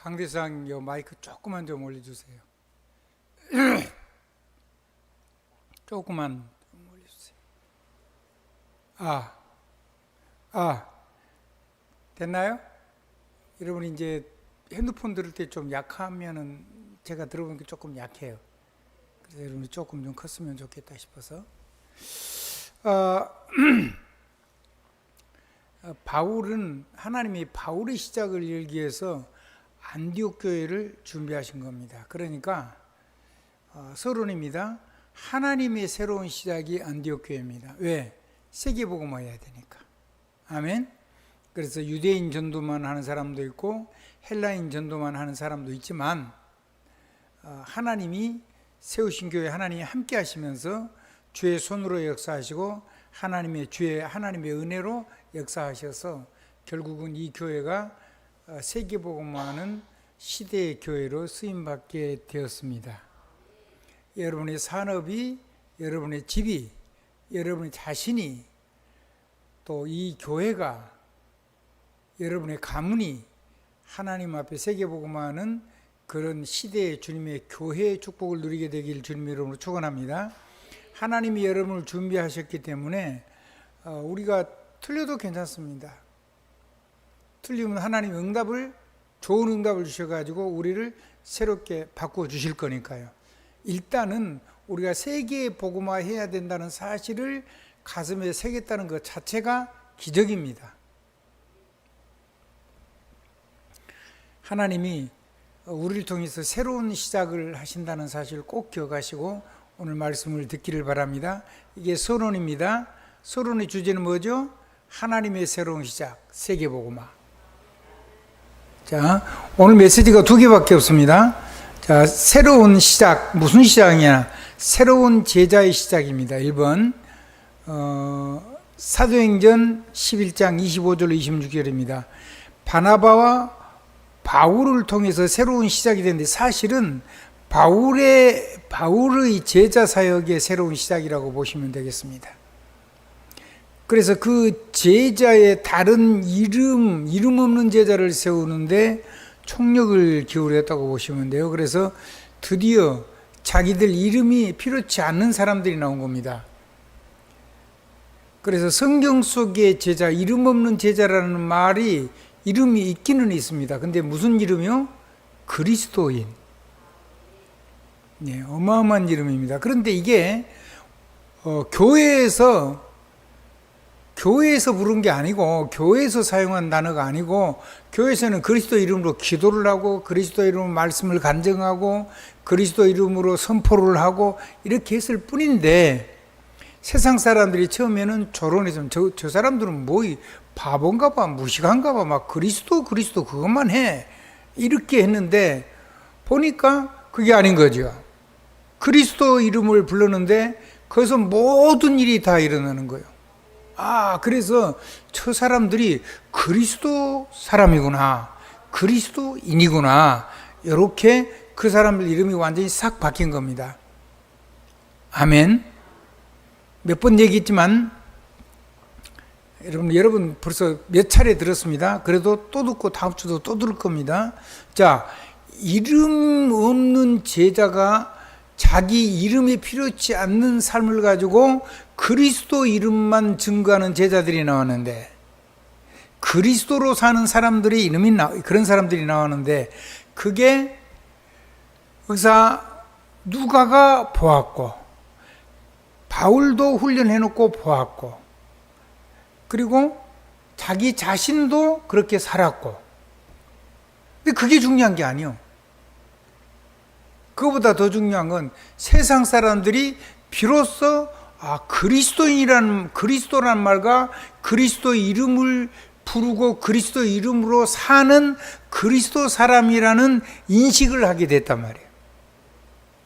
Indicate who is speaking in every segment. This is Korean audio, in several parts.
Speaker 1: 강대상 요 마이크 조금만 좀 올려주세요. 조금만 좀 올려주세요. 됐나요? 여러분 이제 핸드폰 들을 때 좀 약하면은 제가 들어보니까 조금 약해요. 그래서 여러분이 조금 좀 컸으면 좋겠다 싶어서. 바울은 하나님이 바울의 시작을 열기 위해서 안디옥 교회를 준비하신 겁니다. 그러니까 서론입니다. 하나님의 새로운 시작이 안디옥 교회입니다. 왜? 세계복음화 해야 되니까. 아멘. 그래서 유대인 전도만 하는 사람도 있고 헬라인 전도만 하는 사람도 있지만 하나님이 세우신 교회 하나님이 함께 하시면서 주의 손으로 역사하시고 하나님의 은혜로 역사하셔서 결국은 이 교회가 세계복음화하는 시대의 교회로 쓰임받게 되었습니다. 여러분의 산업이, 여러분의 집이, 여러분의 자신이, 또 이 교회가, 여러분의 가문이 하나님 앞에 세계복음화하는 그런 시대의 주님의 교회의 축복을 누리게 되길 주님의 이름으로 축원합니다. 하나님이 여러분을 준비하셨기 때문에 우리가 틀려도 괜찮습니다. 틀리면 하나님 좋은 응답을 주셔가지고 우리를 새롭게 바꾸어 주실 거니까요. 일단은 우리가 세계 복음화 해야 된다는 사실을 가슴에 새겼다는 것 자체가 기적입니다. 하나님이 우리를 통해서 새로운 시작을 하신다는 사실을 꼭 기억하시고 오늘 말씀을 듣기를 바랍니다. 이게 서론입니다. 서론의 주제는 뭐죠? 하나님의 새로운 시작, 세계복음화. 자, 오늘 메시지가 두 개밖에 없습니다. 자, 새로운 시작, 무슨 시작이냐? 새로운 제자의 시작입니다. 1번 사도행전 11장 25절 26절입니다. 바나바와 바울을 통해서 새로운 시작이 되는데 사실은 바울의 제자 사역의 새로운 시작이라고 보시면 되겠습니다. 그래서 그 제자의 다른 이름 없는 제자를 세우는데 총력을 기울였다고 보시면 돼요. 그래서 드디어 자기들 이름이 필요치 않는 사람들이 나온 겁니다. 그래서 성경 속의 제자, 이름 없는 제자라는 말이 이름이 있기는 있습니다. 근데 무슨 이름이요? 그리스도인. 네, 어마어마한 이름입니다. 그런데 이게 교회에서 부른 게 아니고 교회에서 사용한 단어가 아니고 교회에서는 그리스도 이름으로 기도를 하고 그리스도 이름으로 말씀을 간증하고 그리스도 이름으로 선포를 하고 이렇게 했을 뿐인데 세상 사람들이 처음에는 조론해서 저 사람들은 뭐 바본가 봐, 무식한가 봐, 막 그리스도 그것만 해 이렇게 했는데 보니까 그게 아닌 거죠. 그리스도 이름을 불렀는데 거기서 모든 일이 다 일어나는 거예요. 그래서 저 사람들이 그리스도 사람이구나, 그리스도인이구나, 이렇게 그 사람들 이름이 완전히 싹 바뀐 겁니다. 아멘. 몇 번 얘기했지만 여러분 벌써 몇 차례 들었습니다. 그래도 또 듣고 다음 주도 또 들을 겁니다. 자, 이름 없는 제자가 자기 이름이 필요치 않는 삶을 가지고 그리스도 이름만 증거하는 제자들이 나왔는데 그리스도로 사는 사람들이 그런 사람들이 나왔는데 그게 의사 누가가 보았고 바울도 훈련해놓고 보았고 그리고 자기 자신도 그렇게 살았고 근데 그게 중요한 게 아니요. 그거보다 더 중요한 건 세상 사람들이 비로소 그리스도라는 말과 그리스도 이름을 부르고 그리스도 이름으로 사는 그리스도 사람이라는 인식을 하게 됐단 말이에요.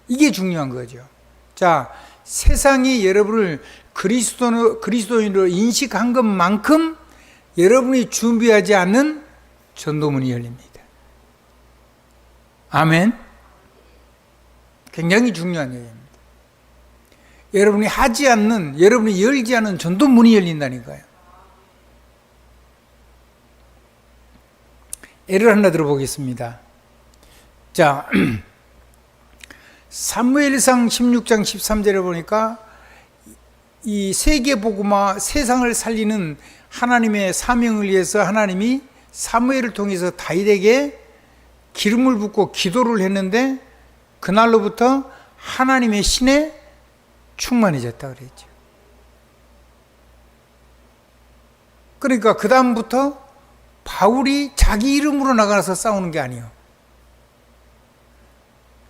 Speaker 1: 이게 중요한 거죠. 자, 세상이 여러분을 그리스도인으로 인식한 것만큼 여러분이 준비하지 않는 전도문이 열립니다. 아멘. 굉장히 중요한 얘기입니다. 여러분이 열지 않는 전도문이 열린다니까요. 예를 하나 들어보겠습니다. 자, 사무엘상 16장 13절에 보니까 이 세계복음화 세상을 살리는 하나님의 사명을 위해서 하나님이 사무엘을 통해서 다윗에게 기름을 붓고 기도를 했는데 그날로부터 하나님의 신에 충만해졌다 그랬죠. 그러니까 그 다음부터 바울이 자기 이름으로 나가서 싸우는 게 아니에요.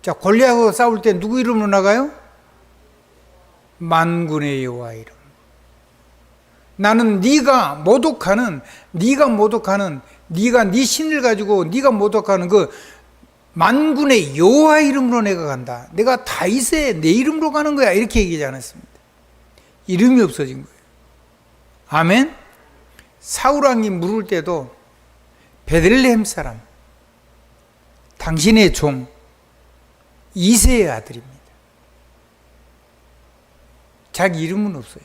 Speaker 1: 자, 골리앗하고 싸울 때 누구 이름으로 나가요? 만군의 여호와 이름. 나는 네가 모독하는 네가 네 신을 가지고 네가 모독하는 그 만군의 여호와 이름으로 내가 간다. 내가 다윗의 내 이름으로 가는 거야. 이렇게 얘기하지 않았습니다. 이름이 없어진 거예요. 아멘. 사울 왕이 물을 때도 베들레헴 사람, 당신의 종 이새의 아들입니다. 자기 이름은 없어요.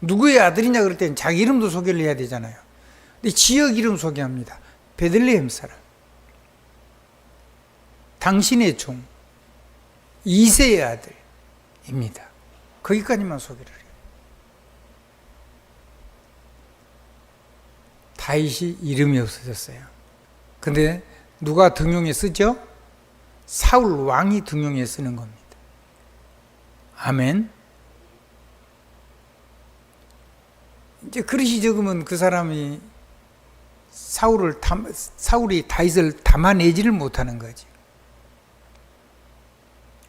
Speaker 1: 누구의 아들이냐 그럴 때는 자기 이름도 소개를 해야 되잖아요. 근데 지역 이름 소개합니다. 베들레헴 사람, 당신의 종 이새의 아들입니다. 거기까지만 소개를 해요. 다윗이 이름이 없어졌어요. 근데 누가 등용해 쓰죠? 사울 왕이 등용해 쓰는 겁니다. 아멘. 이제 그릇이 적으면 그 사람이 사울이 다윗을 담아내지를 못하는 거지.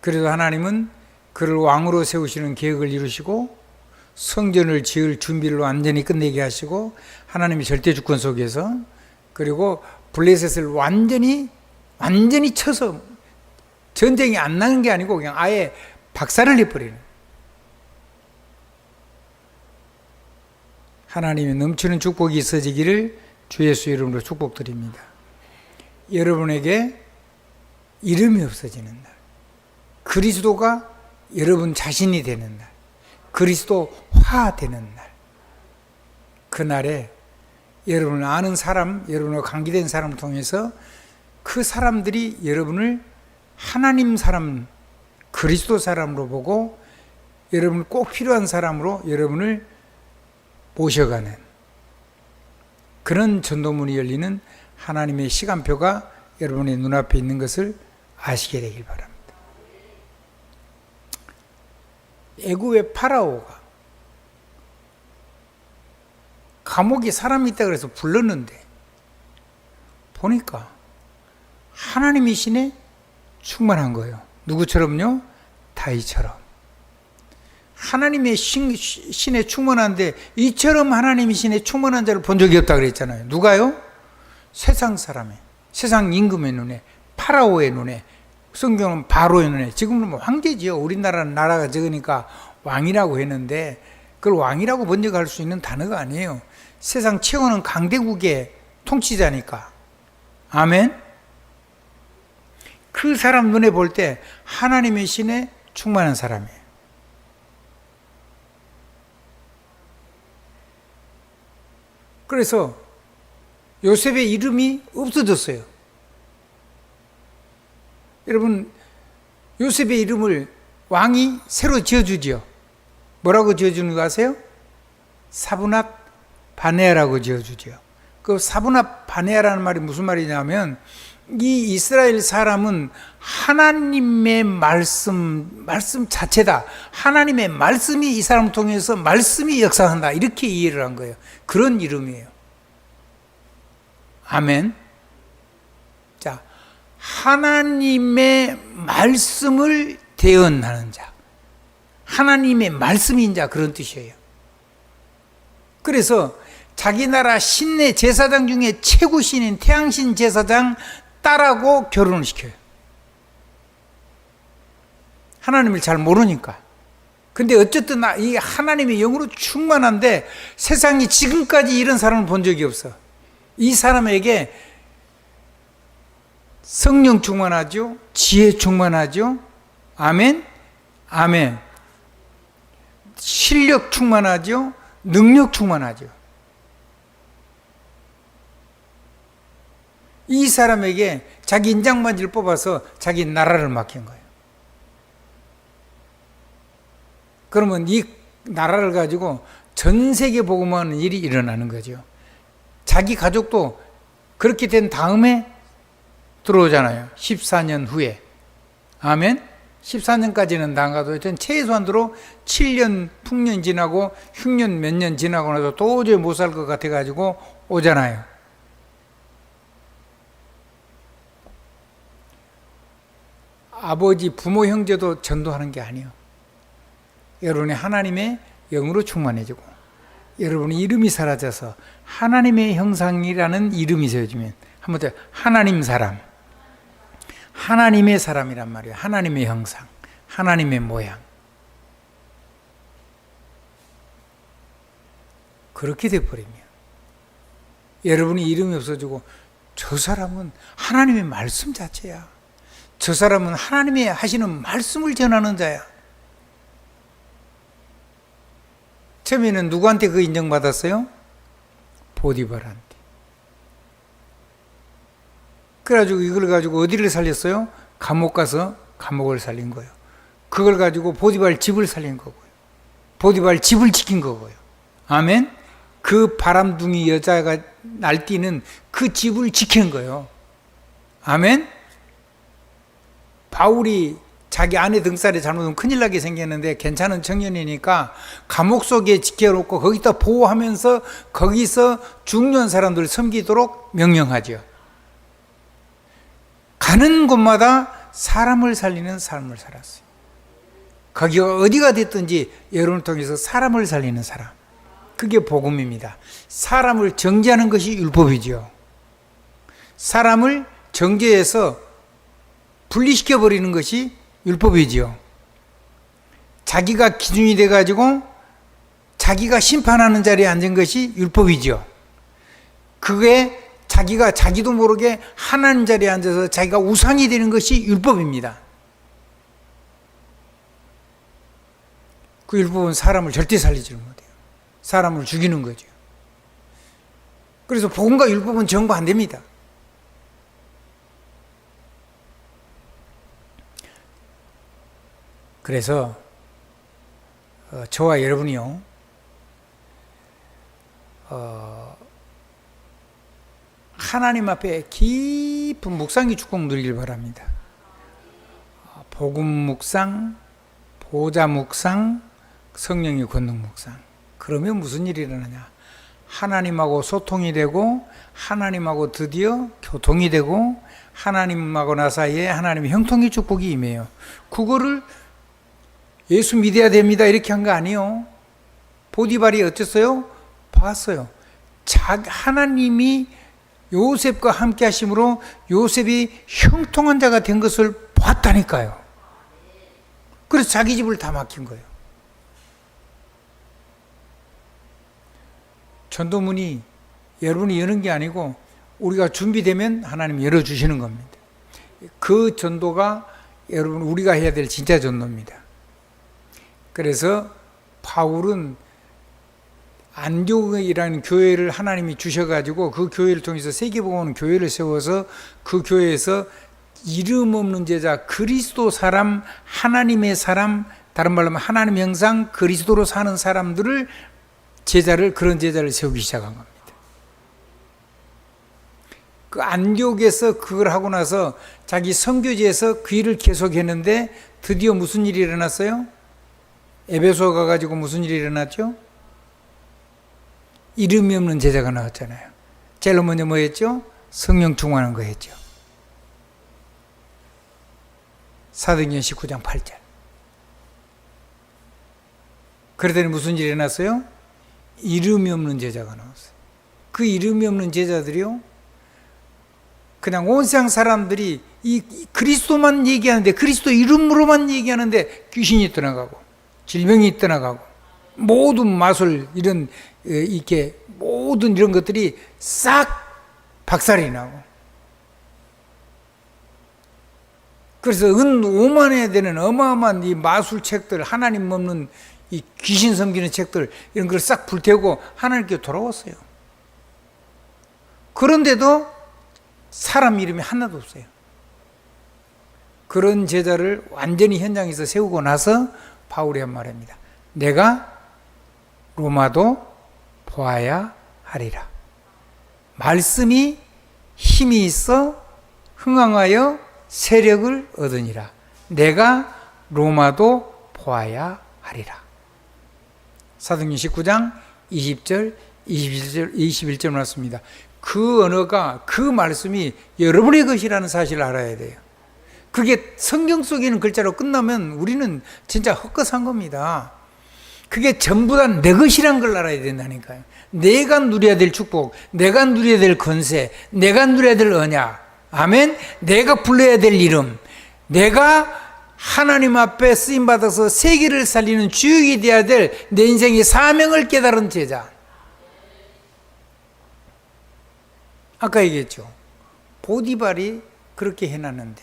Speaker 1: 그래도 하나님은 그를 왕으로 세우시는 계획을 이루시고 성전을 지을 준비를 완전히 끝내게 하시고 하나님의 절대주권 속에서 그리고 블레셋을 완전히 쳐서 전쟁이 안 나는 게 아니고 그냥 아예 박살을 내버리는 하나님의 넘치는 축복이 있어지기를 주 예수 이름으로 축복드립니다. 여러분에게 이름이 없어지는 날, 그리스도가 여러분 자신이 되는 날, 그리스도화 되는 날, 그날에 여러분을 아는 사람, 여러분과 관계된 사람을 통해서 그 사람들이 여러분을 하나님 사람, 그리스도 사람으로 보고 여러분을 꼭 필요한 사람으로 여러분을 모셔가는 그런 전도문이 열리는 하나님의 시간표가 여러분의 눈앞에 있는 것을 아시게 되길 바랍니다. 애굽의 파라오가 감옥에 사람이 있다 그래서 불렀는데 보니까 하나님의 신에 충만한 거예요. 누구처럼요? 다윗처럼. 하나님의 신에 충만한데 이처럼 하나님의 신에 충만한 자를 본 적이 없다 그랬잖아요. 누가요? 세상 사람의, 세상 임금의 눈에, 파라오의 눈에, 성경은 바로의 눈에, 지금은 뭐 황제지요. 우리나라는 나라가 적으니까 왕이라고 했는데 그걸 왕이라고 번역할 수 있는 단어가 아니에요. 세상 최고는 강대국의 통치자니까. 아멘. 그 사람 눈에 볼 때 하나님의 신에 충만한 사람이에요. 그래서 요셉의 이름이 없어졌어요. 여러분, 요셉의 이름을 왕이 새로 지어주지요. 뭐라고 지어주는 거 아세요? 사브낫 바네아라고 지어주지요. 그 사브낫 바네아라는 말이 무슨 말이냐면 이 이스라엘 사람은 하나님의 말씀 자체다. 하나님의 말씀이 이 사람을 통해서 말씀이 역사한다. 이렇게 이해를 한 거예요. 그런 이름이에요. 아멘. 자, 하나님의 말씀을 대언하는 자, 하나님의 말씀인 자, 그런 뜻이에요. 그래서 자기 나라 신내 제사장 중에 최고 신인 태양신 제사장 딸하고 결혼을 시켜요. 하나님을 잘 모르니까. 근데 어쨌든 이 하나님의 영으로 충만한데 세상이 지금까지 이런 사람을 본 적이 없어. 이 사람에게 성령 충만하죠. 지혜 충만하죠. 아멘. 아멘. 실력 충만하죠. 능력 충만하죠. 이 사람에게 자기 인장반지를 뽑아서 자기 나라를 맡긴 거예요. 그러면 이 나라를 가지고 전 세계 복음하는 일이 일어나는 거죠. 자기 가족도 그렇게 된 다음에 들어오잖아요. 14년 후에. 아멘? 14년까지는 안 가도 최소한으로 7년, 풍년 지나고 6년 몇 년 지나고 나서 도저히 못 살 것 같아가지고 오잖아요. 아버지, 부모, 형제도 전도하는 게 아니에요. 여러분이 하나님의 영으로 충만해지고 여러분의 이름이 사라져서 하나님의 형상이라는 이름이 세워지면 한번 더 하나님 사람, 하나님의 사람이란 말이에요. 하나님의 형상, 하나님의 모양. 그렇게 돼버리면 여러분이 이름이 없어지고 저 사람은 하나님의 말씀 자체야. 저 사람은 하나님의 하시는 말씀을 전하는 자야. 처음에는 누구한테 그 인정받았어요? 보디발한테. 그래가지고 이걸 가지고 어디를 살렸어요? 감옥 가서 감옥을 살린 거예요. 그걸 가지고 보디발 집을 살린 거고요. 보디발 집을 지킨 거고요. 아멘? 그 바람둥이 여자가 날뛰는 그 집을 지킨 거예요. 아멘? 바울이 자기 아내 등살에 잘못하면 큰일 나게 생겼는데 괜찮은 청년이니까 감옥 속에 지켜놓고 거기다 보호하면서 거기서 중요한 사람들 섬기도록 명령하죠. 가는 곳마다 사람을 살리는 삶을 살았어요. 거기가 어디가 됐든지 여러분을 통해서 사람을 살리는 사람. 그게 복음입니다. 사람을 정죄하는 것이 율법이죠. 사람을 정죄해서 분리시켜버리는 것이 율법이지요. 자기가 기준이 돼가지고 자기가 심판하는 자리에 앉은 것이 율법이지요. 그게 자기가 자기도 모르게 하나님 자리에 앉아서 자기가 우상이 되는 것이 율법입니다. 그 율법은 사람을 절대 살리지 못해요. 사람을 죽이는 거죠. 그래서 복음과 율법은 정부 안 됩니다. 그래서 저와 여러분이요, 하나님 앞에 깊은 묵상의 축복 누리길 바랍니다. 복음 묵상, 보좌 묵상, 성령의 권능 묵상. 그러면 무슨 일이 일어나냐? 하나님하고 소통이 되고 하나님하고 드디어 교통이 되고 하나님하고 나 사이에 하나님의 형통의 축복이 임해요. 그거를 예수 믿어야 됩니다 이렇게 한 거 아니에요. 보디발이 어땠어요? 봤어요. 하나님이 요셉과 함께 하심으로 요셉이 형통한 자가 된 것을 봤다니까요. 그래서 자기 집을 다 맡긴 거예요. 전도문이 여러분이 여는 게 아니고 우리가 준비되면 하나님이 열어주시는 겁니다. 그 전도가 여러분 우리가 해야 될 진짜 전도입니다. 그래서 바울은 안디옥이라는 교회를 하나님이 주셔가지고 그 교회를 통해서 세계복음 교회를 세워서 그 교회에서 이름 없는 제자, 그리스도 사람, 하나님의 사람, 다른 말로 하면 하나님 형상, 그리스도로 사는 사람들을 그런 제자를 세우기 시작한 겁니다. 그 안디옥에서 그걸 하고 나서 자기 선교지에서 그 일을 계속했는데 드디어 무슨 일이 일어났어요? 에베소 가가지고 무슨 일이 일어났죠? 이름이 없는 제자가 나왔잖아요. 제일 먼저 뭐 했죠? 성령 충만한 거 했죠. 사도행전 19장 8절. 그러더니 무슨 일이 일어났어요? 이름이 없는 제자가 나왔어요. 그 이름이 없는 제자들이요, 그냥 온 세상 사람들이 이 그리스도만 얘기하는데, 그리스도 이름으로만 얘기하는데 귀신이 떠나가고 질병이 떠나가고 모든 마술 이렇게 모든 이런 것들이 싹 박살이 나고, 그래서 은 5만에 되는 어마어마한 이 마술책들, 하나님 없는 이 귀신 섬기는 책들 이런 걸 싹 불태우고 하나님께 돌아왔어요. 그런데도 사람 이름이 하나도 없어요. 그런 제자를 완전히 현장에서 세우고 나서 바울이 한 말입니다. 내가 로마도 보아야 하리라. 말씀이 힘이 있어 흥황하여 세력을 얻으니라. 내가 로마도 보아야 하리라. 사도행전 19장 20절, 21절 나왔습니다. 그 언어가, 그 말씀이 여러분의 것이라는 사실을 알아야 돼요. 그게 성경 속에 있는 글자로 끝나면 우리는 진짜 헛것한 겁니다. 그게 전부 다 내 것이란 걸 알아야 된다니까요. 내가 누려야 될 축복, 내가 누려야 될 권세, 내가 누려야 될 언약, 아멘. 내가 불러야 될 이름, 내가 하나님 앞에 쓰임받아서 세계를 살리는 주역이 되어야 될 내 인생의 사명을 깨달은 제자. 아까 얘기했죠. 보디발이 그렇게 해놨는데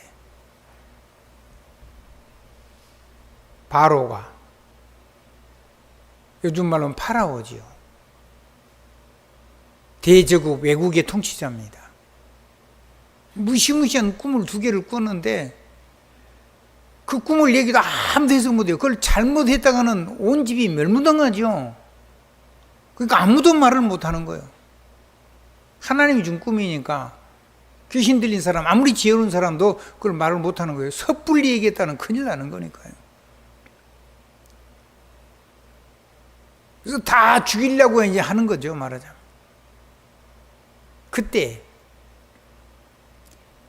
Speaker 1: 바로가, 요즘 말로는 파라오지요. 대제국 외국의 통치자입니다. 무시무시한 꿈을 2개를 꿨는데 그 꿈을 얘기도 아무도 해석 못해요. 그걸 잘못했다가는 온 집이 멸문당하죠. 그러니까 아무도 말을 못하는 거예요. 하나님이 준 꿈이니까 귀신 들린 사람, 아무리 지혜로운 사람도 그걸 말을 못하는 거예요. 섣불리 얘기했다는 큰일 나는 거니까요. 그래서 다 죽이려고 이제 하는 거죠, 말하자면. 그때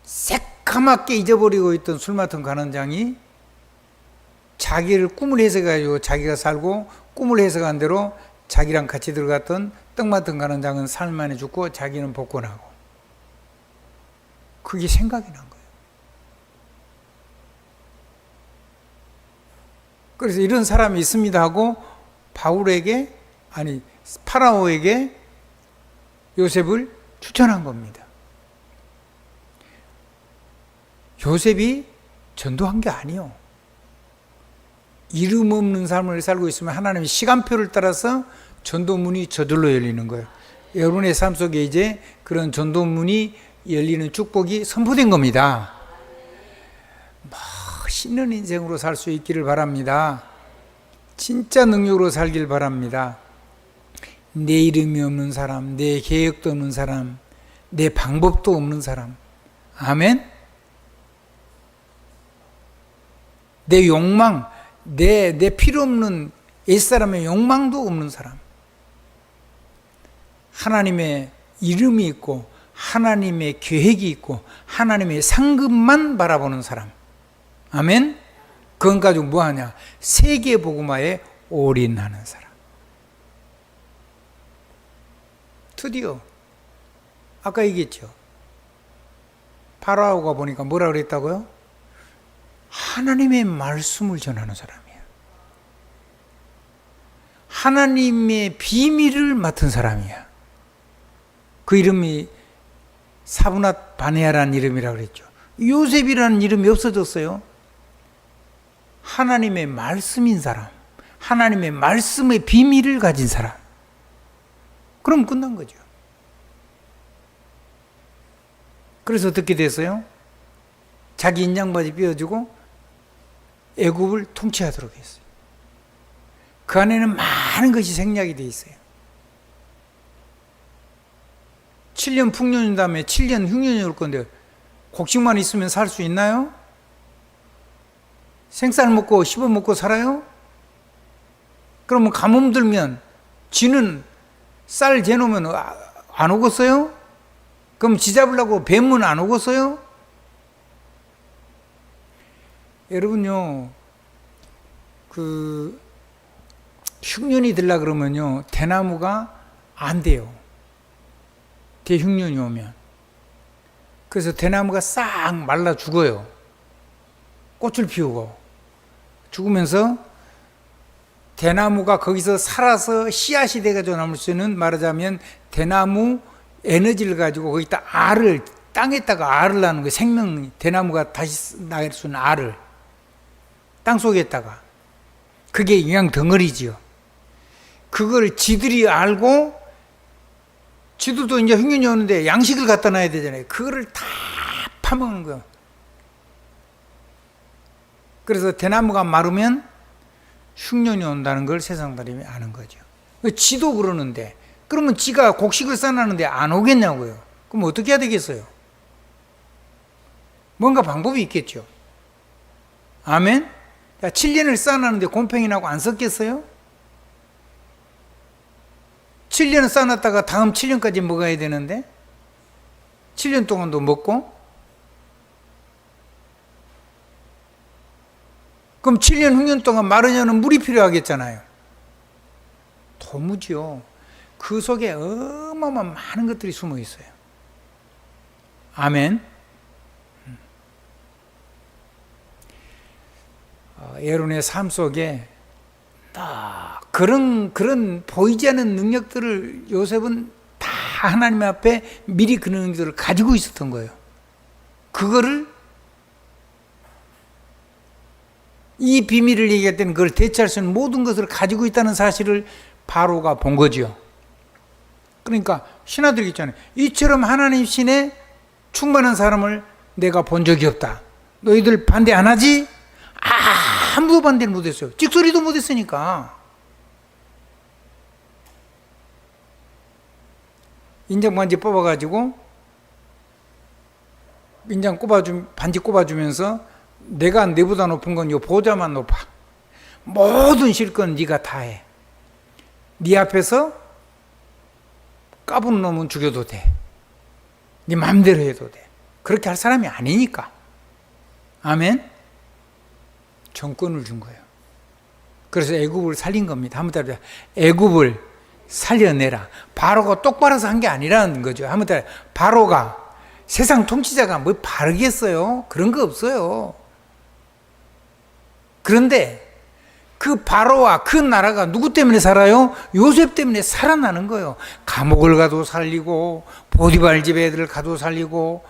Speaker 1: 새까맣게 잊어버리고 있던 술 맡은 간원장이 자기를 꿈을 해석해가지고 자기가 살고, 꿈을 해석한 대로 자기랑 같이 들어갔던 떡 맡은 간원장은 삶 만에 죽고 자기는 복권하고, 그게 생각이 난 거예요. 그래서 이런 사람이 있습니다 하고 바울에게, 아니 파라오에게 요셉을 추천한 겁니다. 요셉이 전도한 게 아니요. 이름 없는 삶을 살고 있으면 하나님의 시간표를 따라서 전도문이 저절로 열리는 거예요. 여러분의 삶 속에 이제 그런 전도문이 열리는 축복이 선포된 겁니다. 멋있는 인생으로 살 수 있기를 바랍니다. 진짜 능력으로 살길 바랍니다. 내 이름이 없는 사람, 내 계획도 없는 사람, 내 방법도 없는 사람. 아멘. 내 욕망, 내 필요 없는 옛사람의 욕망도 없는 사람. 하나님의 이름이 있고 하나님의 계획이 있고 하나님의 상급만 바라보는 사람. 아멘. 그건 가지고 뭐하냐? 세계 복음화에 올인하는 사람. 드디어 아까 얘기했죠. 파라오가 보니까 뭐라 그랬다고요? 하나님의 말씀을 전하는 사람이야. 하나님의 비밀을 맡은 사람이야. 그 이름이 사브낫 바네아라는 이름이라고 그랬죠. 요셉이라는 이름이 없어졌어요. 하나님의 말씀인 사람, 하나님의 말씀의 비밀을 가진 사람. 그럼 끝난 거죠. 그래서 어떻게 됐어요? 자기 인장바지 삐어주고 애굽을 통치하도록 했어요. 그 안에는 많은 것이 생략이 되어 있어요. 7년 풍년인 다음에 7년 흉년이 올 건데 곡식만 있으면 살 수 있나요? 생쌀 먹고 씹어 먹고 살아요? 그러면 가뭄 들면 쥐는 쌀 재놓으면 안 오겠어요? 그럼 쥐 잡으려고 뱀은 안 오겠어요? 여러분요, 그 흉년이 들라 그러면요, 대나무가 안 돼요. 대흉년이 오면. 그래서 대나무가 싹 말라 죽어요. 꽃을 피우고. 죽으면서 대나무가 거기서 살아서 씨앗이 돼가지고 남을 수 있는, 말하자면 대나무 에너지를 가지고 거기다 알을, 땅에다가 알을 낳는 거예요. 생명, 대나무가 다시 낳을 수 있는 알을 땅 속에다가. 그게 영양 덩어리지요. 그걸 지들이 알고 지도도 이제 흉년이 오는데 양식을 갖다 놔야 되잖아요. 그거를 다 파먹는 거예요. 그래서 대나무가 마르면 흉년이 온다는 걸 세상 사람이 아는 거죠. 지도 그러는데, 그러면 지가 곡식을 쌓아놨는데 안 오겠냐고요. 그럼 어떻게 해야 되겠어요? 뭔가 방법이 있겠죠. 아멘? 7년을 쌓아놨는데 곰팡이 나고 안 섞겠어요? 7년을 쌓아놨다가 다음 7년까지 먹어야 되는데 7년 동안도 먹고, 그럼 7년 흉년 동안 마르냐는 물이 필요하겠잖아요. 도무지요. 그 속에 어마어마한 많은 것들이 숨어 있어요. 아멘. 여러분의 삶 속에 그런 보이지 않는 능력들을 요셉은 다 하나님 앞에 미리 그 능력들을 가지고 있었던 거예요. 그거를, 이 비밀을 얘기할 때는 그걸 대체할 수 있는 모든 것을 가지고 있다는 사실을 바로가 본 거죠. 그러니까 신하들이 있잖아요. 이처럼 하나님 신에 충만한 사람을 내가 본 적이 없다. 너희들 반대 안 하지? 아무도 반대를 못했어요. 찍소리도 못했으니까. 인장 반지 뽑아가지고 반지 꼽아주면서 내가 너보다 높은 건 요 보좌만 높아. 모든 실건 네가 다 해. 네 앞에서 까부는 놈은 죽여도 돼. 네 마음대로 해도 돼. 그렇게 할 사람이 아니니까. 아멘. 정권을 준 거예요. 그래서 애굽을 살린 겁니다. 한번 따라 애굽을 살려내라. 바로가 똑바로서 한 게 아니라는 거죠. 한번 따라 바로가, 세상 통치자가 뭐 바르겠어요? 그런 거 없어요. 그런데 그 바로와 그 나라가 누구 때문에 살아요? 요셉 때문에 살아나는 거예요. 감옥을 가도 살리고, 보디발 집 애들을 가도 살리고,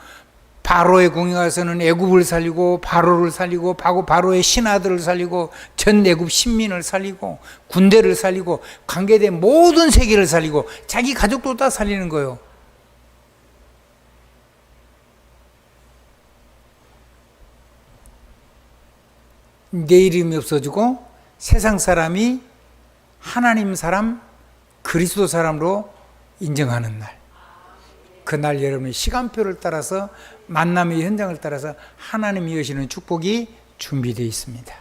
Speaker 1: 바로의 궁에 가서는 애굽을 살리고, 바로를 살리고, 바로의 신하들을 살리고, 전 애굽 신민을 살리고, 군대를 살리고, 관계된 모든 세계를 살리고, 자기 가족도 다 살리는 거예요. 내 이름이 없어지고 세상 사람이 하나님 사람, 그리스도 사람으로 인정하는 날. 그날 여러분의 시간표를 따라서, 만남의 현장을 따라서 하나님이 여시는 축복이 준비되어 있습니다.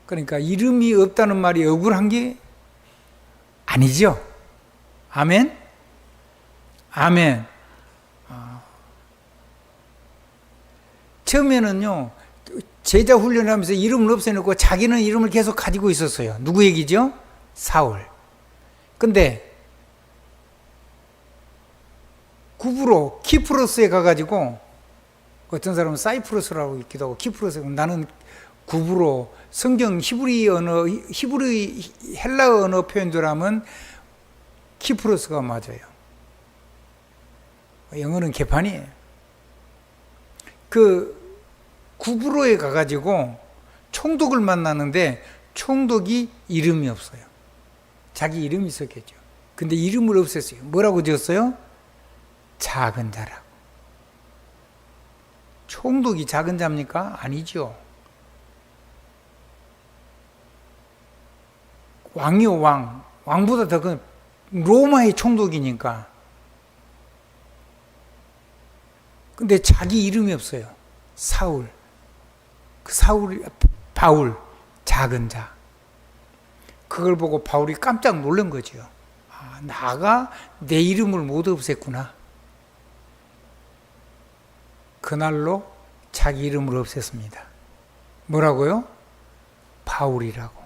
Speaker 1: 그러니까 이름이 없다는 말이 억울한 게 아니죠. 아멘? 아멘. 처음에는요, 제자 훈련하면서 이름을 없애놓고 자기는 이름을 계속 가지고 있었어요. 누구 얘기죠? 사울. 근데 구브로 키프로스에 가가지고, 어떤 사람은 사이프러스라고 읽기도 하고 키프로스, 나는 구브로, 성경 헬라어 언어 표현들 하면 키프로스가 맞아요. 영어는 개판이에요. 구브로에 가가지고 총독을 만나는데 총독이 이름이 없어요. 자기 이름이 있었겠죠. 근데 이름을 없앴어요. 뭐라고 지었어요? 작은 자라고. 총독이 작은 자입니까? 아니죠. 왕이요, 왕. 왕보다 더 큰 로마의 총독이니까. 근데 자기 이름이 없어요. 사울. 바울, 작은 자. 그걸 보고 바울이 깜짝 놀란 거죠. 나가 내 이름을 못 없앴구나. 그날로 자기 이름을 없앴습니다. 뭐라고요? 바울이라고.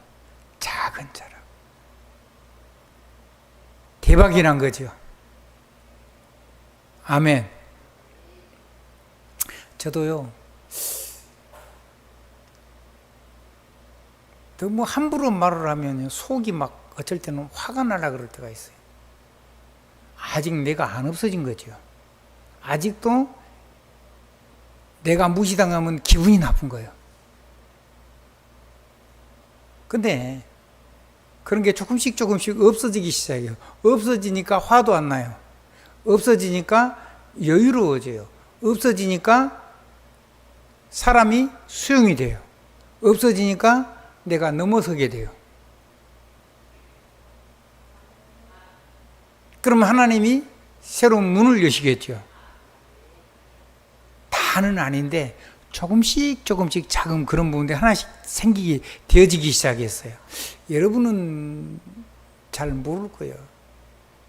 Speaker 1: 작은 자라고. 대박이란 거죠. 아멘. 저도요, 너무 함부로 말을 하면 속이 막 어쩔 때는 화가 나라 그럴 때가 있어요. 아직 내가 안 없어진 거죠. 아직도 내가 무시당하면 기분이 나쁜 거예요. 근데 그런 게 조금씩 조금씩 없어지기 시작해요. 없어지니까 화도 안 나요. 없어지니까 여유로워져요. 없어지니까 사람이 수용이 돼요. 없어지니까 내가 넘어서게 돼요. 그러면 하나님이 새로운 문을 여시겠죠. 다는 아닌데 조금씩 조금씩 작은 그런 부분들이 하나씩 생기게 되어지기 시작했어요. 여러분은 잘 모를 거예요.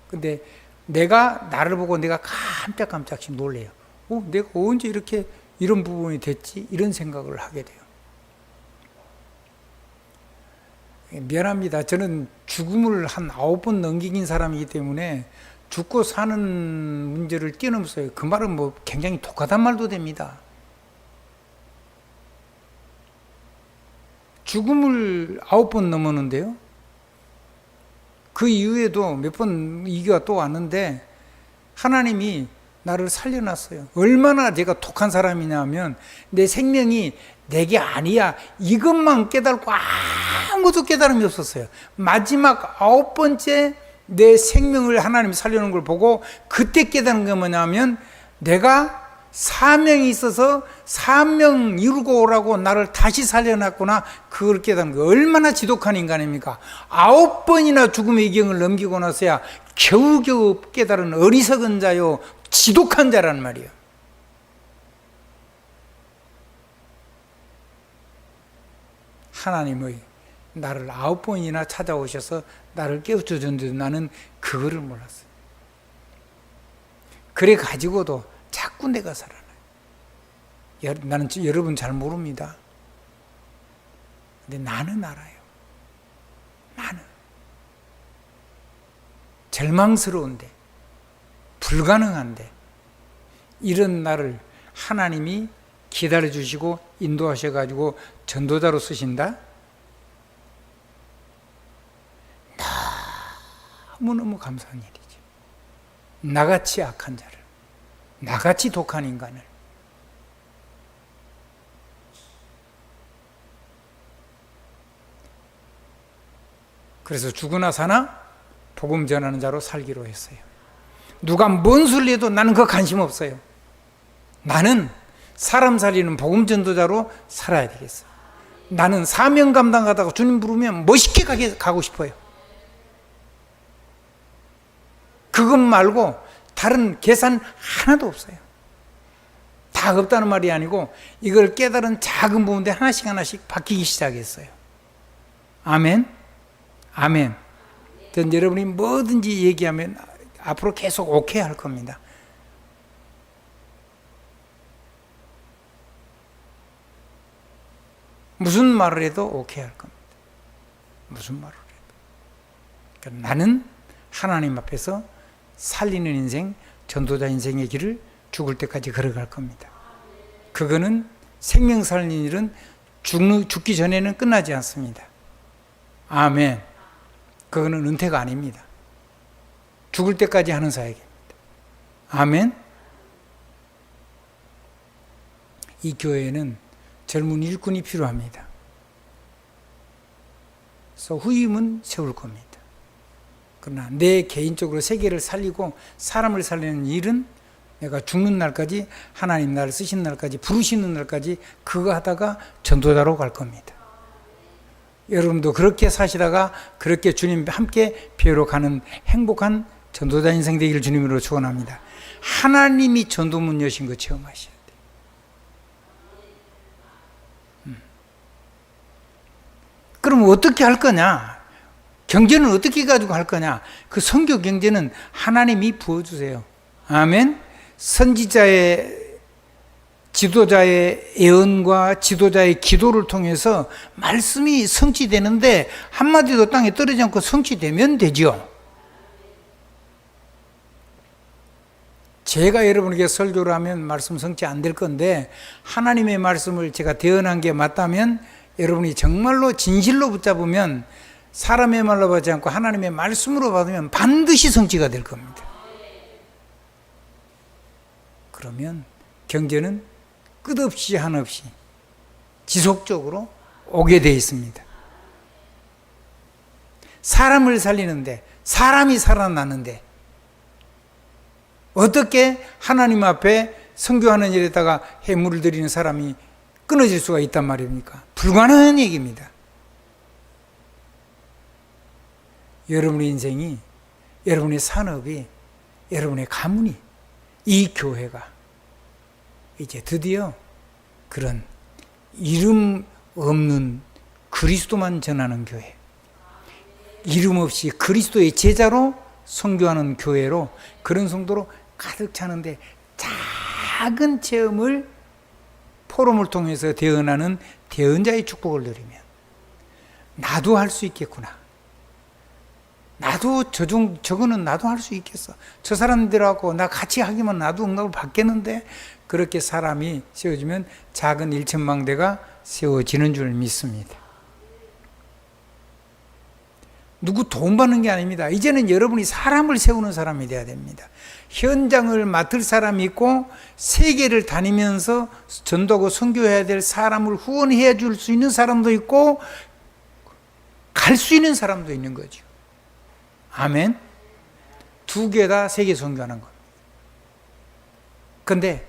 Speaker 1: 근데 내가 나를 보고 내가 깜짝깜짝씩 놀래요. 내가 언제 이렇게 이런 부분이 됐지? 이런 생각을 하게 돼요. 미안합니다. 저는 죽음을 한 9번 넘긴 사람이기 때문에 죽고 사는 문제를 뛰어넘었어요. 그 말은 뭐 굉장히 독하단 말도 됩니다. 죽음을 9번 넘었는데요. 그 이후에도 몇 번 이기가 또 왔는데 하나님이 나를 살려놨어요. 얼마나 제가 독한 사람이냐면 내 생명이 내게 아니야. 이것만 깨달고 아무도 깨달음이 없었어요. 마지막 9번째 내 생명을 하나님이 살려놓은 걸 보고 그때 깨달은 게 뭐냐면 내가 사명이 있어서 사명 이루고 오라고 나를 다시 살려놨구나. 그걸 깨달은 거. 얼마나 지독한 인간입니까? 9번이나 죽음의 경을 넘기고 나서야 겨우겨우 깨달은 어리석은 자요 지독한 자란 말이에요. 하나님의 나를 9번이나 찾아오셔서 나를 깨우쳐줬는데 나는 그거를 몰랐어요. 그래 가지고도 자꾸 내가 살아나요. 나는 여러분 잘 모릅니다. 근데 나는 알아요. 나는 절망스러운데 불가능한데 이런 나를 하나님이 기다려주시고 인도하셔가지고 전도자로 쓰신다? 너무너무 감사한 일이죠. 나같이 악한 자를, 나같이 독한 인간을. 그래서 죽으나 사나 복음 전하는 자로 살기로 했어요. 누가 뭔 소리 해도 나는 그거 관심 없어요. 나는 사람 살리는 복음 전도자로 살아야 되겠어. 나는 사명 감당하다가 주님 부르면 멋있게 가고 싶어요. 그것 말고 다른 계산 하나도 없어요. 다 없다는 말이 아니고 이걸 깨달은 작은 부분들 하나씩 하나씩 바뀌기 시작했어요. 아멘. 아멘. 전 여러분이 뭐든지 얘기하면 앞으로 계속 오케이 할 겁니다. 무슨 말을 해도 오케이 할 겁니다. 무슨 말을 해도. 그러니까 나는 하나님 앞에서 살리는 인생, 전도자 인생의 길을 죽을 때까지 걸어갈 겁니다. 그거는 생명 살리는 일은 죽기 전에는 끝나지 않습니다. 아멘. 그거는 은퇴가 아닙니다. 죽을 때까지 하는 사역입니다. 아멘. 이 교회에는 젊은 일꾼이 필요합니다. 그래서 후임은 세울 겁니다. 그러나 내 개인적으로 세계를 살리고 사람을 살리는 일은 내가 죽는 날까지 하나님 나를 쓰신 날까지 부르시는 날까지 그거 하다가 전도자로 갈 겁니다. 여러분도 그렇게 사시다가 그렇게 주님 함께 배우러 가는 행복한 전도자 인생 되기를 주님으로 축원합니다. 하나님이 전도문 여신 거 체험하셔야 돼요. 그럼 어떻게 할 거냐? 경제는 어떻게 가지고 할 거냐? 그 선교 경제는 하나님이 부어주세요. 아멘. 선지자의 지도자의 예언과 지도자의 기도를 통해서 말씀이 성취되는데 한마디도 땅에 떨어지지 않고 성취되면 되죠. 제가 여러분에게 설교를 하면 말씀 성취 안 될 건데 하나님의 말씀을 제가 대언한 게 맞다면 여러분이 정말로 진실로 붙잡으면 사람의 말로 받지 않고 하나님의 말씀으로 받으면 반드시 성취가 될 겁니다. 그러면 경제는 끝없이 한없이 지속적으로 오게 되어 있습니다. 사람을 살리는데, 사람이 살아나는데 어떻게 하나님 앞에 선교하는 일에다가 해물을 드리는 사람이 끊어질 수가 있단 말입니까? 불가능한 얘기입니다. 여러분의 인생이, 여러분의 산업이, 여러분의 가문이, 이 교회가 이제 드디어 그런 이름 없는 그리스도만 전하는 교회, 이름 없이 그리스도의 제자로 선교하는 교회로, 그런 성도로 가득 차는데 작은 체험을 포럼을 통해서 대언하는 대언자의 축복을 누리면 나도 할 수 있겠구나. 나도 저거는 나도 할 수 있겠어. 저 사람들하고 나 같이 하기만 나도 응답을 받겠는데, 그렇게 사람이 세워지면 작은 일천망대가 세워지는 줄 믿습니다. 누구 돈 받는 게 아닙니다. 이제는 여러분이 사람을 세우는 사람이 되어야 됩니다. 현장을 맡을 사람이 있고, 세계를 다니면서 전도하고 선교해야 될 사람을 후원해 줄 수 있는 사람도 있고, 갈 수 있는 사람도 있는 거죠. 아멘. 두 개 다 세계 선교하는 겁니다. 그런데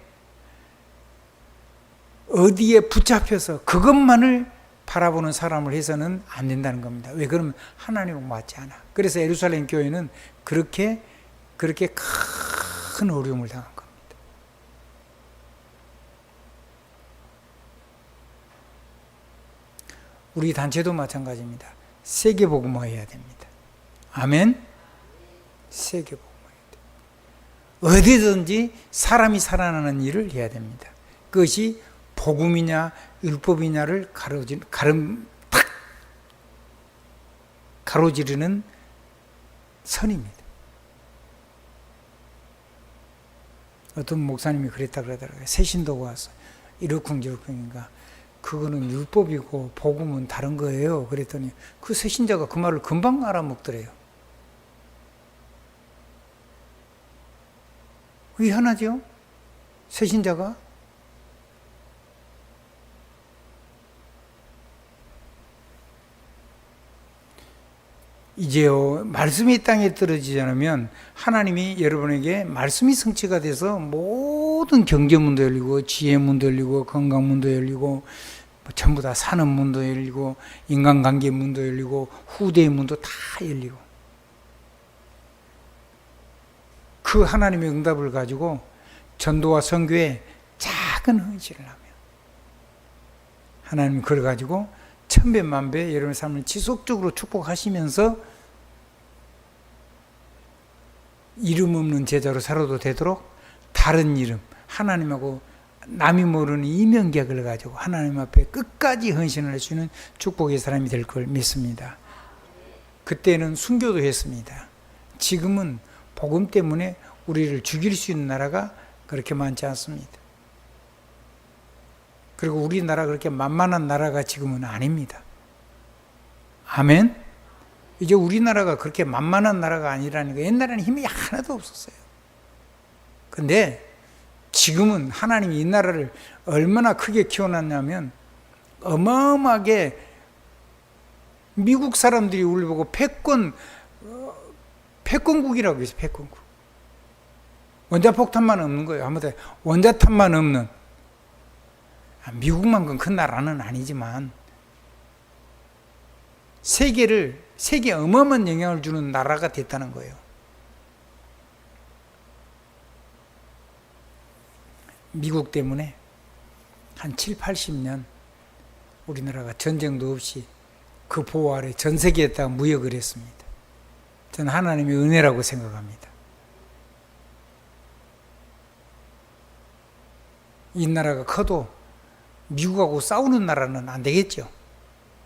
Speaker 1: 어디에 붙잡혀서 그것만을 바라보는 사람을 해서는 안 된다는 겁니다. 왜? 그러면 하나님은 맞지 않아. 그래서 예루살렘 교회는 그렇게 큰 어려움을 당한 겁니다. 우리 단체도 마찬가지입니다. 세계복음화해야 됩니다. 아멘. 세계복음화해야 돼요. 어디든지 사람이 살아나는 일을 해야 됩니다. 그것이 복음이냐 율법이냐를 가로지르는 선입니다. 어떤 목사님이 그랬다 그러더라고요. 새신도가 와서 이러쿵저러쿵인가, 그거는 율법이고 복음은 다른 거예요. 그랬더니 그 새신자가 그 말을 금방 알아먹더래요. 희한하죠? 새신자가 이제요, 말씀이 땅에 떨어지지 않으면 하나님이 여러분에게 말씀이 성취가 돼서 모든 경제문도 열리고 지혜문도 열리고 건강문도 열리고 전부 다 산업문도 열리고 인간관계문도 열리고 후대의 문도 다 열리고, 그 하나님의 응답을 가지고 전도와 선교에 작은 헌신을 하면 하나님이 그걸 가지고 천배만배 여러분의 삶을 지속적으로 축복하시면서 이름 없는 제자로 살아도 되도록 다른 이름, 하나님하고 남이 모르는 이명계약을 가지고 하나님 앞에 끝까지 헌신을 할 수 있는 축복의 사람이 될 걸 믿습니다. 그때는 순교도 했습니다. 지금은 복음 때문에 우리를 죽일 수 있는 나라가 그렇게 많지 않습니다. 그리고 우리나라 그렇게 만만한 나라가 지금은 아닙니다. 아멘? 이제 우리나라가 그렇게 만만한 나라가 아니라니까. 옛날에는 힘이 하나도 없었어요. 근데 지금은 하나님이 이 나라를 얼마나 크게 키워놨냐면, 어마어마하게 미국 사람들이 우리 보고 패권국이라고 해서 패권국. 원자폭탄만 없는 거예요. 아무튼 원자탄만 없는. 미국만큼 큰 나라는 아니지만 세계에 어마어마한 영향을 주는 나라가 됐다는 거예요. 미국 때문에 한 7, 80년 우리나라가 전쟁도 없이 그 보호 아래 전 세계에다가 무역을 했습니다. 저는 하나님의 은혜라고 생각합니다. 이 나라가 커도 미국하고 싸우는 나라는 안 되겠죠.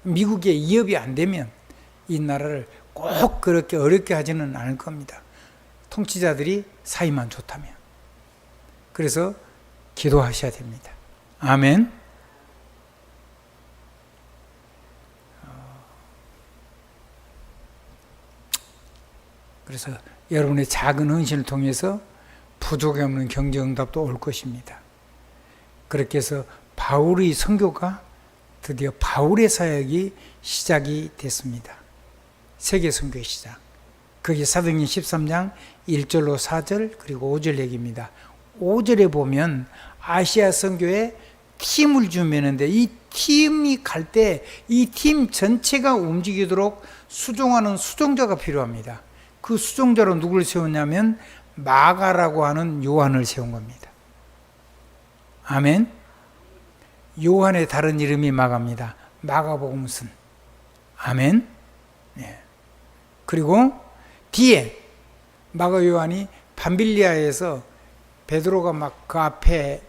Speaker 1: 미국의 이협이 안 되면 이 나라를 꼭 그렇게 어렵게 하지는 않을 겁니다. 통치자들이 사이만 좋다면. 그래서 기도하셔야 됩니다. 아멘. 그래서 여러분의 작은 헌신을 통해서 부족이 없는 경제응답도 올 것입니다. 그렇게 해서 바울의 선교가 드디어 바울의 사역이 시작이 됐습니다. 세계 선교의 시작. 그게 사도행전 13장 1절로 4절 그리고 5절 얘기입니다. 5절에 보면 아시아 선교에 팀을 주면는데 이 팀이 갈 때 이 팀 전체가 움직이도록 수종하는 수종자가 필요합니다. 그 수종자로 누구를 세웠냐면 마가라고 하는 요한을 세운 겁니다. 아멘. 요한의 다른 이름이 마가입니다. 마가복음서. 아멘. 예. 그리고 뒤에 마가 요한이 밤빌리아에서 베드로가 막 그 앞에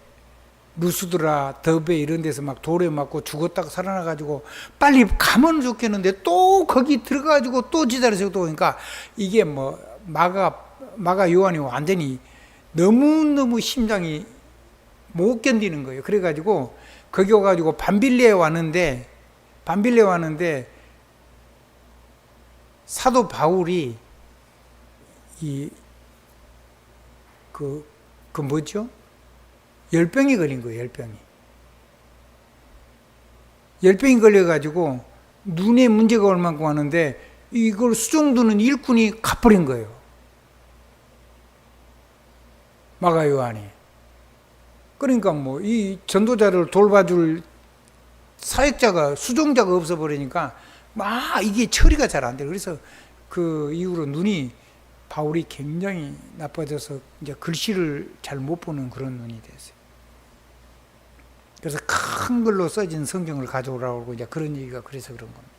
Speaker 1: 루스드라, 더베 이런 데서 막 돌에 맞고 죽었다가 살아나가지고 빨리 가면 좋겠는데 또 거기 들어가가지고 또 지다려서 또 오니까 이게 뭐 마가 요한이 완전히 너무너무 심장이 못 견디는 거예요. 그래가지고 거기 와가지고 밤빌레에 왔는데 사도 바울이 그 뭐죠? 열병이 걸린 거예요. 열병이 걸려가지고 눈에 문제가 올 만큼 하는데 이걸 수종두는 일꾼이 갚버린 거예요. 마가 요한이. 그러니까 뭐 이 전도자를 돌봐줄 사역자가 수종자가 없어 버리니까 막 이게 처리가 잘 안 돼요. 그래서 그 이후로 눈이 바울이 굉장히 나빠져서 이제 글씨를 잘 못 보는 그런 눈이 됐어요. 그래서 큰 글로 써진 성경을 가져오라고 하고 이제 그런 얘기가 그래서 그런 겁니다.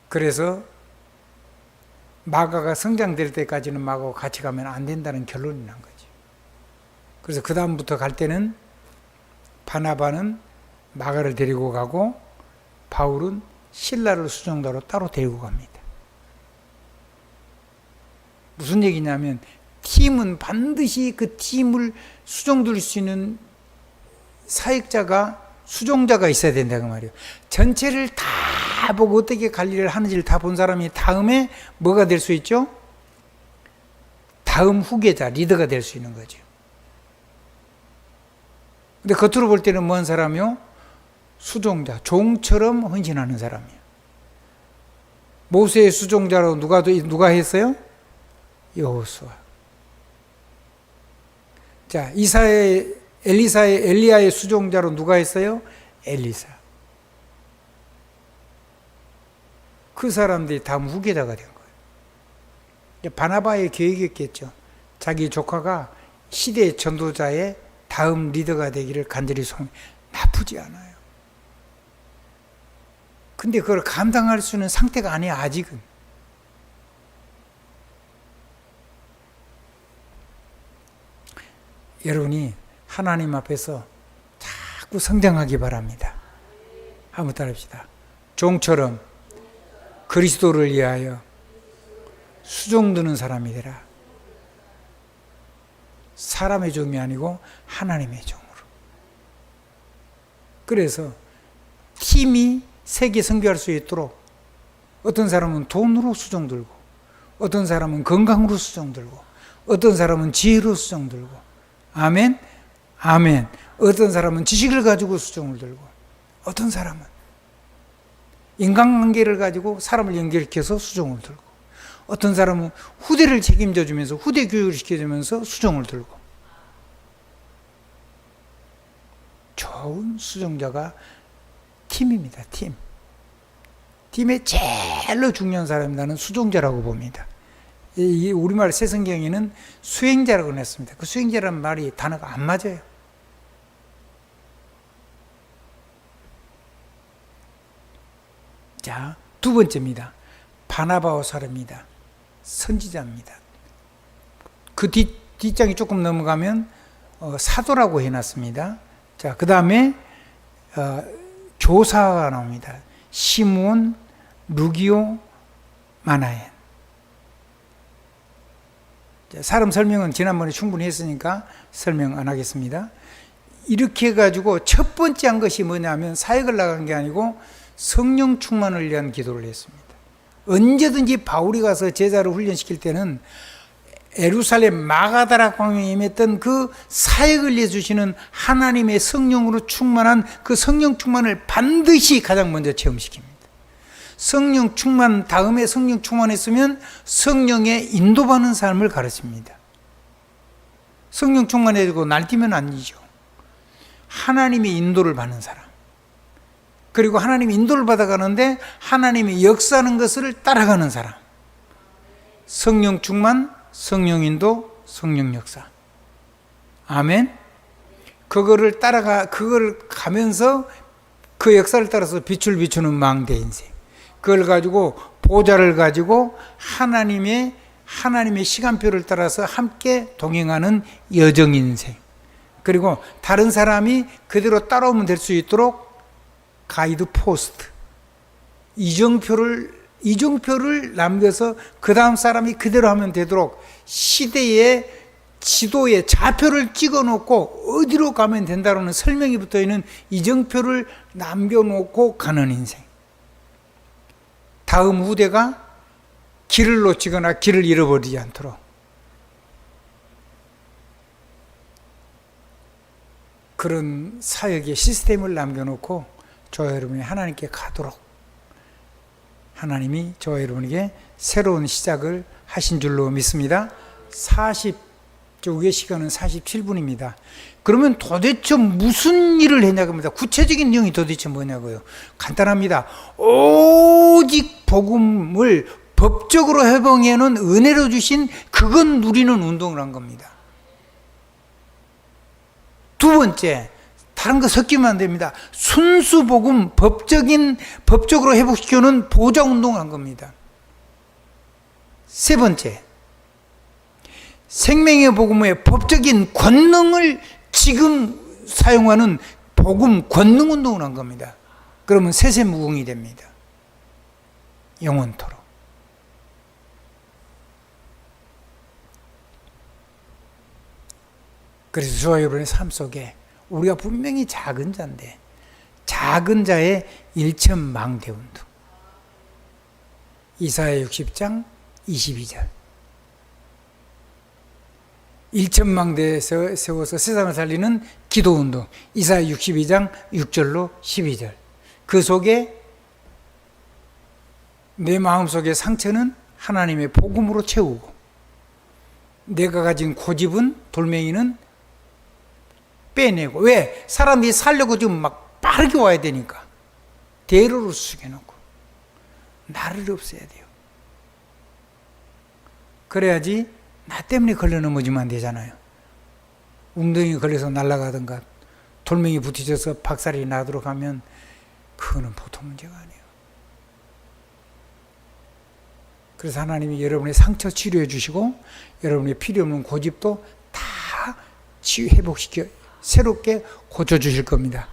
Speaker 1: 그래서 마가가 성장될 때까지는 마가와 같이 가면 안 된다는 결론이 난 거죠. 그래서 그 다음부터 갈 때는 바나바는 마가를 데리고 가고 바울은 실라를 수종자로 따로 데리고 갑니다. 무슨 얘기냐면 팀은 반드시 그 팀을 수종들 수 있는 사역자가 수종자가 있어야 된다 그 말이에요. 전체를 다 보고 어떻게 관리를 하는지를 다 본 사람이 다음에 뭐가 될 수 있죠? 다음 후계자, 리더가 될 수 있는 거죠. 근데 겉으로 볼 때는 뭔 사람이요? 수종자, 종처럼 헌신하는 사람이에요. 모세의 수종자로 누가 했어요? 여호수아. 자, 엘리야의 수종자로 누가 했어요? 엘리사. 그 사람들이 다음 후계자가 된 거예요. 바나바의 계획이었겠죠. 자기 조카가 시대의 전도자의 다음 리더가 되기를 간절히 소망. 나쁘지 않아요. 근데 그걸 감당할 수 있는 상태가 아니야, 아직은. 여러분이 하나님 앞에서 자꾸 성장하기 바랍니다. 한번 따라합시다. 종처럼 그리스도를 위하여 수종드는 사람이 되라. 사람의 종이 아니고 하나님의 종으로. 그래서 팀이 세계 선교할 수 있도록 어떤 사람은 돈으로 수종들고 어떤 사람은 건강으로 수종들고 어떤 사람은 지혜로 수종들고 아멘? 아멘. 어떤 사람은 지식을 가지고 수종을 들고 어떤 사람은 인간관계를 가지고 사람을 연결시켜서 수종을 들고 어떤 사람은 후대를 책임져 주면서 후대 교육을 시켜주면서 수종을 들고 좋은 수종자가 팀입니다. 팀의 제일로 중요한 사람이 나는 수종자라고 봅니다. 이 우리말 새성경에는 수행자라고 냈습니다. 그 수행자라는 말이 단어가 안 맞아요. 자, 두 번째입니다. 바나바와 사람입니다. 선지자입니다. 그 뒷장이 조금 넘어가면 사도라고 해놨습니다. 자, 그 다음에 교사가 나옵니다. 시므온, 루기오, 마나엔. 사람 설명은 지난번에 충분히 했으니까 설명 안 하겠습니다. 이렇게 해가지고 첫 번째 한 것이 뭐냐면 사역을 나간 게 아니고 성령 충만을 위한 기도를 했습니다. 언제든지 바울이 가서 제자를 훈련시킬 때는 예루살렘 마가다라 광야에 임했던 그 사역을 위해 주시는 하나님의 성령으로 충만한 그 성령 충만을 반드시 가장 먼저 체험시킵니다. 성령 충만 다음에 성령 충만했으면 성령의 인도받는 삶을 가르칩니다. 성령 충만해지고 날뛰면 아니죠. 하나님의 인도를 받는 사람. 그리고 하나님의 인도를 받아가는데 하나님의 역사하는 것을 따라가는 사람. 성령 충만, 성령 인도, 성령 역사. 아멘. 그거를 가면서 그 역사를 따라서 빛을 비추는 망대 인생. 그걸 가지고 보좌를 가지고 하나님의 시간표를 따라서 함께 동행하는 여정 인생. 그리고 다른 사람이 그대로 따라오면 될 수 있도록 가이드 포스트. 이정표를 남겨서 그 다음 사람이 그대로 하면 되도록 시대의 지도에 좌표를 찍어 놓고 어디로 가면 된다는 설명이 붙어 있는 이정표를 남겨놓고 가는 인생. 다음 후대가 길을 놓치거나 길을 잃어버리지 않도록 그런 사역의 시스템을 남겨놓고 저와 여러분이 하나님께 가도록 하나님이 저와 여러분에게 새로운 시작을 하신 줄로 믿습니다. 저의 시간은 47분입니다. 그러면 도대체 무슨 일을 했냐고 합니다. 구체적인 내용이 도대체 뭐냐고요. 간단합니다. 오직 복음을 법적으로 회복해놓은 은혜로 주신 그건 누리는 운동을 한 겁니다. 두 번째, 다른 거 섞이면 안 됩니다. 순수 복음, 법적으로 회복시켜놓은 보좌 운동을 한 겁니다. 세 번째, 생명의 복음의 법적인 권능을 지금 사용하는 복음 권능 운동을 한 겁니다. 그러면 세세무궁이 됩니다. 영원토록. 그래서 저와 여러분의 삶 속에 우리가 분명히 작은 자인데 작은 자의 일천망대 운동. 이사야 60장 22절. 일천망대에서 세워서 세상을 살리는 기도운동. 이사야 62장 6절로 12절. 그 속에 내 마음속의 상처는 하나님의 복음으로 채우고 내가 가진 고집은 돌멩이는 빼내고. 왜? 사람들이 살려고 지금 막 빠르게 와야 되니까 대로를 숙여놓고 나를 없애야 돼요. 그래야지 나 때문에 걸려 넘어지면 안 되잖아요. 웅덩이 걸려서 날아가든가 돌멩이 부딪혀서 박살이 나도록 하면 그거는 보통 문제가 아니에요. 그래서 하나님이 여러분의 상처 치료해 주시고 여러분의 필요 없는 고집도 다 회복시켜 새롭게 고쳐주실 겁니다.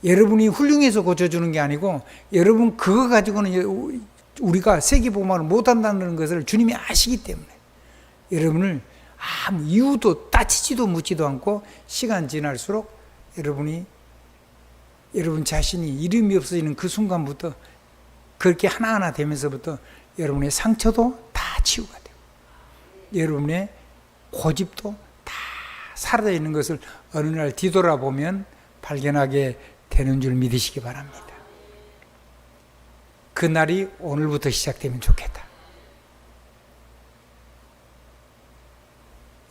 Speaker 1: 여러분이 훌륭해서 고쳐주는 게 아니고 여러분 그거 가지고는 우리가 세계복음화를 못한다는 것을 주님이 아시기 때문에 여러분을 아무 이유도 따지지도 묻지도 않고 시간 지날수록 여러분 자신이 이름이 없어지는 그 순간부터 그렇게 하나하나 되면서부터 여러분의 상처도 다 치유가 돼요. 여러분의 고집도 다 사라져 있는 것을 어느 날 뒤돌아보면 발견하게 되는 줄 믿으시기 바랍니다. 그 날이 오늘부터 시작되면 좋겠다.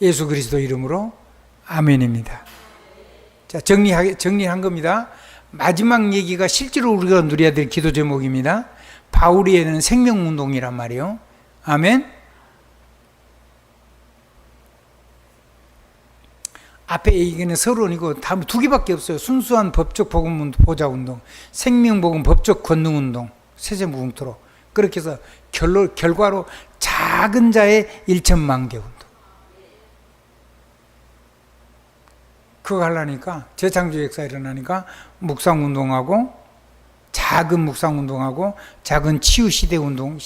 Speaker 1: 예수 그리스도 이름으로 아멘입니다. 자, 정리한 겁니다. 마지막 얘기가 실제로 우리가 누려야 될 기도 제목입니다. 바울이에는 생명운동이란 말이에요. 아멘. 앞에 얘기는 서론이고 다음 두 개밖에 없어요. 순수한 법적 복음 보좌 운동, 생명복음 법적 권능 운동, 세세무궁토록. 그렇게 해서 결과로 작은 자의 일천만개 운동. 그거 하려니까 재창조 역사 일어나니까 묵상운동하고 작은 묵상운동하고 작은 치유시대 운동,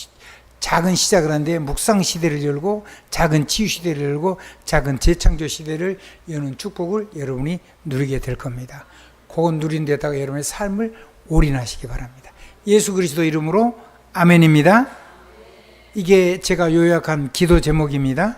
Speaker 1: 작은 시작을 하는데 묵상시대를 열고 작은 치유시대를 열고 작은 재창조시대를 여는 축복을 여러분이 누리게 될 겁니다. 그건 누린 데다가 여러분의 삶을 올인하시기 바랍니다. 예수 그리스도 이름으로 아멘입니다. 이게 제가 요약한 기도 제목입니다.